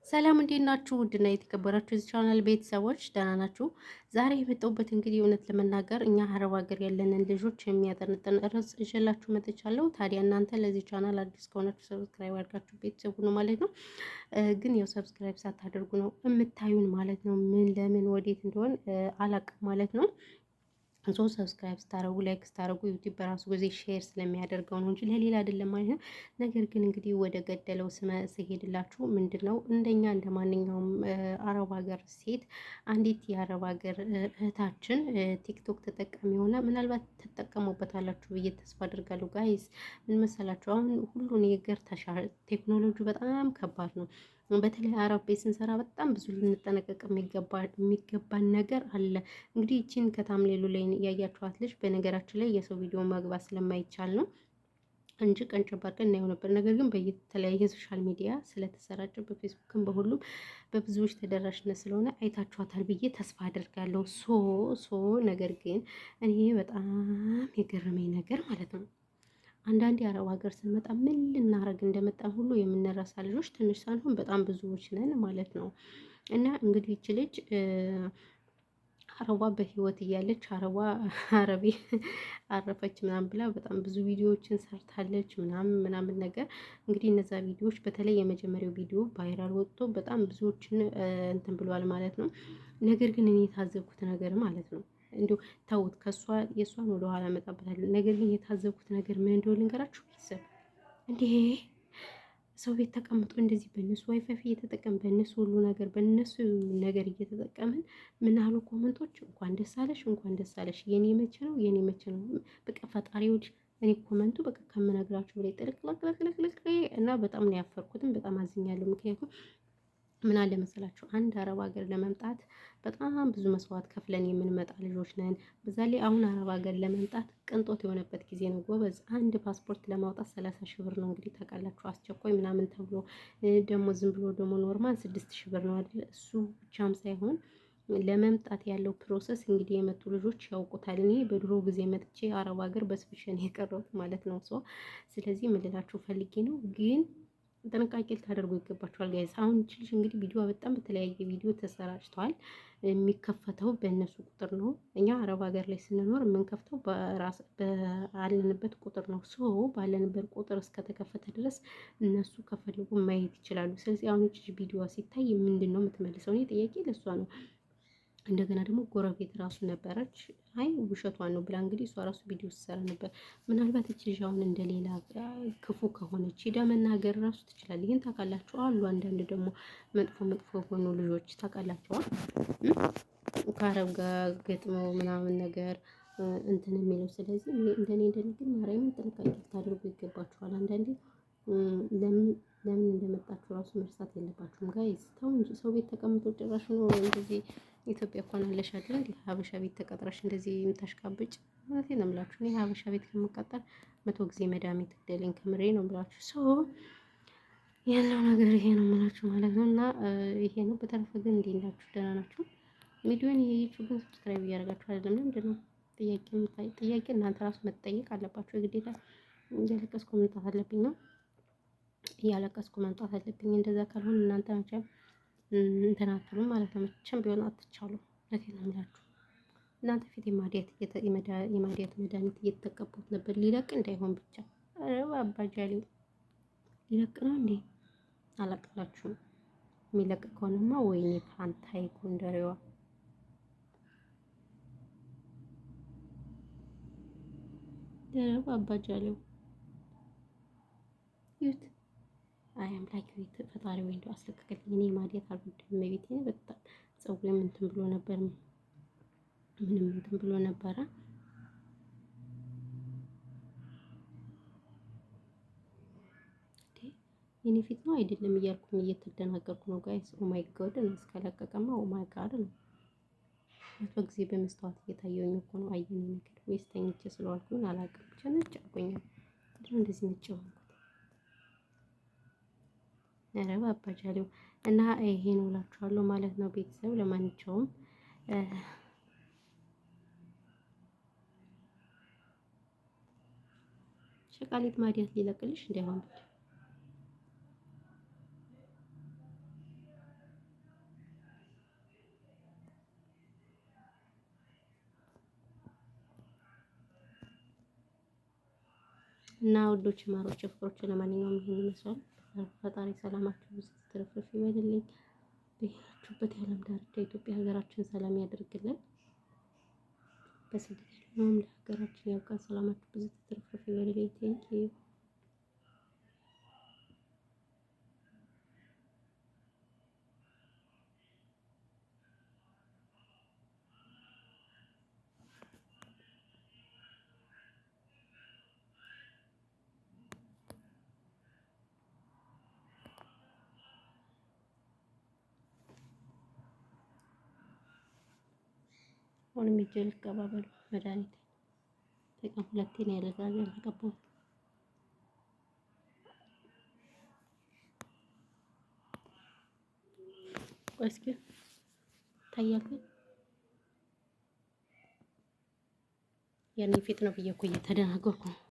ሰላም እንዴት ናችሁ? ውድና የተከበራችሁ የዚህ ቻናል ቤተሰቦች ደህና ናችሁ? ዛሬ የመጣሁበት እንግዲህ እውነት ለመናገር እኛ አረብ ሀገር ያለንን ልጆች የሚያጠነጥን ርዕስ ይዤላችሁ መጥቻለሁ። ታዲያ እናንተ ለዚህ ቻናል አዲስ ከሆናችሁ ሰብስክራይብ አድርጋችሁ ቤተሰቡ ነው ማለት ነው። ግን ያው ሰብስክራይብ ሳታደርጉ ነው የምታዩን ማለት ነው። ምን ለምን ወዴት እንደሆን አላቅም ማለት ነው። ሰብስክራይብ ስታደርጉ ላይክ ስታደርጉ ዩቲዩብ በራሱ ጊዜ ሼር ስለሚያደርገው ነው እንጂ ለሌላ አይደለም ማለት ነው። ነገር ግን እንግዲህ ወደ ገደለው ስሄድላችሁ ምንድን ነው እንደኛ እንደ ማንኛውም አረብ ሀገር ሴት አንዲት የአረብ ሀገር እህታችን ቲክቶክ ተጠቃሚ ሆና ምናልባት ትጠቀሙበታላችሁ ብዬ ተስፋ አድርጋለሁ። ጋይስ ምን መሰላችሁ? አሁን ሁሉን ነገር ቴክኖሎጂ በጣም ከባድ ነው። በተለይ አረብ ቤት ስንሰራ በጣም ብዙ ልንጠነቀቅ የሚገባን ነገር አለ። እንግዲህ ይቺን ከታምሌሉ ላይ ያያችኋት ልጅ በነገራችን ላይ የሰው ቪዲዮ መግባት ስለማይቻል ነው እንጂ ቀንጨብ አድርገን እናየው ነበር። ነገር ግን በየተለያየ ሶሻል ሚዲያ ስለተሰራጨ በፌስቡክም በሁሉም በብዙዎች ተደራሽነት ስለሆነ አይታችኋታል ብዬ ተስፋ አደርጋለሁ። ነገር ግን እኔ በጣም የገረመኝ ነገር ማለት ነው አንዳንድ የአረብ ሀገር ስንመጣ ምን ልናረግ እንደመጣን ሁሉ የምንረሳ ልጆች ትንሽ ሳንሆን በጣም ብዙዎች ነን ማለት ነው። እና እንግዲህ ይቺ ልጅ አረቧ በህይወት እያለች አረቤ አረፈች ምናምን ብላ በጣም ብዙ ቪዲዮዎችን ሰርታለች ምናምን ነገር እንግዲህ እነዛ ቪዲዮዎች በተለይ የመጀመሪያው ቪዲዮ ቫይራል ወጥቶ በጣም ብዙዎችን እንትን ብሏል ማለት ነው። ነገር ግን እኔ የታዘብኩት ነገር ማለት ነው እንዲሁ ተውት፣ የእሷን ወደኋላ እመጣበታለሁ። ነገር ግን የታዘብኩት ነገር ምን እንደሆነ ልንገራችሁ ቤተሰብ። እንዴ ሰው ቤት ተቀምጦ እንደዚህ በእነሱ ዋይፋይ እየተጠቀምን በእነሱ ሁሉ ነገር በእነሱ ነገር እየተጠቀምን ምን አሉ ኮመንቶች፣ እንኳን ደስ አለሽ፣ እንኳን ደስ አለሽ፣ የኔ መቼ ነው የኔ መቼ ነው። በቃ ፈጣሪዎች፣ እኔ ኮመንቱ በቃ ከምነግራችሁ በላይ ጥልቅልቅልቅልቅ እና በጣም ነው ያፈርኩትም፣ በጣም አዝኛለሁ። ምክንያቱም ምን አለ መሰላችሁ አንድ አረብ ሀገር ለመምጣት በጣም ብዙ መስዋዕት ከፍለን የምንመጣ ልጆች ነን። በዛ ላይ አሁን አረብ ሀገር ለመምጣት ቅንጦት የሆነበት ጊዜ ነው ጎበዝ። አንድ ፓስፖርት ለማውጣት 30 ሺህ ብር ነው እንግዲህ ታውቃላችሁ። አስቸኳይ ምናምን ተብሎ ደግሞ ዝም ብሎ ደግሞ ኖርማል 6 ሺህ ብር ነው አይደል? እሱ ብቻም ሳይሆን ለመምጣት ያለው ፕሮሰስ እንግዲህ የመጡ ልጆች ያውቁታል። እኔ በድሮ ጊዜ መጥቼ አረብ ሀገር በስብሸን የቀረሁት ማለት ነው። ስለዚህ ምን ልላችሁ ፈልጌ ነው ግን ጥንቃቄ ልታደርጉ ይገባችኋል ጋይስ። አሁን ይቺ ልጅ እንግዲህ ቪዲዮ በጣም በተለያየ ቪዲዮ ተሰራጭተዋል። የሚከፈተው በእነሱ ቁጥር ነው። እኛ አረብ ሀገር ላይ ስንኖር የምንከፍተው ባለንበት ቁጥር ነው። ባለንበት ቁጥር እስከተከፈተ ድረስ እነሱ ከፈለጉ ማየት ይችላሉ። ስለዚህ አሁን ይቺ ቪዲዮ ሲታይ ምንድን ነው የምትመልሰው? እኔ ጥያቄ ለእሷ ነው። እንደገና ደግሞ ጎረቤት ራሱ ነበረች። አይ ውሸቷን ነው ብላ እንግዲህ እሷ ራሱ ቪዲዮ ስትሰራ ነበር። ምናልባት እቺ ልጅ አሁን እንደሌላ ክፉ ከሆነች ሄዳ መናገር ራሱ ትችላለች። ይህን ታውቃላችሁ። አሉ አንዳንድ ደግሞ መጥፎ የሆኑ ልጆች ታውቃላችኋል። ከአረብ ጋር ገጥመው ምናምን ነገር እንትን የሚለው ስለዚህ እንደኔ ግን ማርያምን ጥንቃቄ ልታደርጉ ይገባችኋል። አንዳንዴ ለምን እንደመጣችሁ ራሱ መርሳት የለባችሁም ጋይስ። ተው እንጂ ሰው ቤት ተቀምጦ ጭራሽ ነው እንደዚህ። ኢትዮጵያ እንኳን አለሽ አይደል? ሀበሻ ቤት ተቀጥረሽ እንደዚህ የምታሽቃብጭ። እውነቴን ነው የምላችሁ። እኔ ሀበሻ ቤት ከምቀጠር 100 ጊዜ መዳሜ ትግደለኝ። ከምሬ ነው የምላችሁ። ያለው ነገር ይሄ ነው የምላችሁ ማለት ነው። እና ይሄ ነው። በተረፈ ግን እንዴት ናችሁ? ደህና ናችሁ? ቪዲዮን እያያችሁ ግን ሰብስክራይብ እያደረጋችሁ አይደለም? ለምንድን ነው ጥያቄ እናንተ ራሱ መጠየቅ አለባችሁ። የግዴታ እያለቀስኩ መምጣት አለብኝ ነው እያለቀስኩ መምጣት አለብኝ። እንደዛ ካልሆነ እናንተ መቼም እንትን አትሉም ማለት ነው። መቼም ቢሆን አትቻሉ። ለቴና ምላችሁ እናንተ ፊት የማዲያት መድኃኒት እየተቀቡት ነበር። ሊለቅ እንዳይሆን ብቻ። ኧረ አባጃሌው ሊለቅ ነው እንዴ? አላቀላችሁም። የሚለቅ ከሆነማ ወይኔ ፋንታይ ጎንደሬዋ ደረብ አባጃሌው ይሁት አይ አምላክ ቤት ፈጣሪ ወይ እንደው አስለቀቀልኝ። እኔ ማዲያት አልወድም። ቤቴ በጣም ፀጉሬም እንትን ብሎ ነበር፣ ምንም እንትን ብሎ ነበረ። የኔ ፊት ነው አይደለም እያልኩኝ እየተደናገርኩ ነው ጋይስ። ኦ ማይ ጋድ ነው እስከለቀቀማ ኦ ማይ ጋድ ነው። በጊዜ በመስታወት እየታየሁኝ እኮ ነው። አየኝ ነገር ወይስ ተኝቼ ስለዋልኩኝ አላውቅም። ብቻ ነጭ አልቆኛል። እንደዚህ ነጭ ሆንኩት። ኧረ አባጃሌው እና ይሄ ነው እላችኋለሁ ማለት ነው ቤተሰብ። ለማንኛውም ሸቃሊት ማዲያት ሊለቅልሽ እንዳይሆን እና ውዶች ማሮች ፍቅሮች ለማንኛውም ይሄን ይመስላል። ፈጣሪ ሰላማችሁ ብዙ ትርፍርፍ ይበልልኝ። በያላችሁበት የዓለም ዳርቻ ኢትዮጵያ ሀገራችን ሰላም ያደርግልን። በስደት ያለነውም ለሀገራችን ያብቃን። ሰላማችሁ ብዙ ትርፍርፍ ይበልልኝ። ቴንኪዩ አሁንም ሂጅ ልቀባ በሉ መድኃኒት በቀን 2 ነው ያልገባሁት። ቆይ እስኪ ታያል የኔ ፊት ነው ብዬ እኮ እየተደናገርኩ ነው።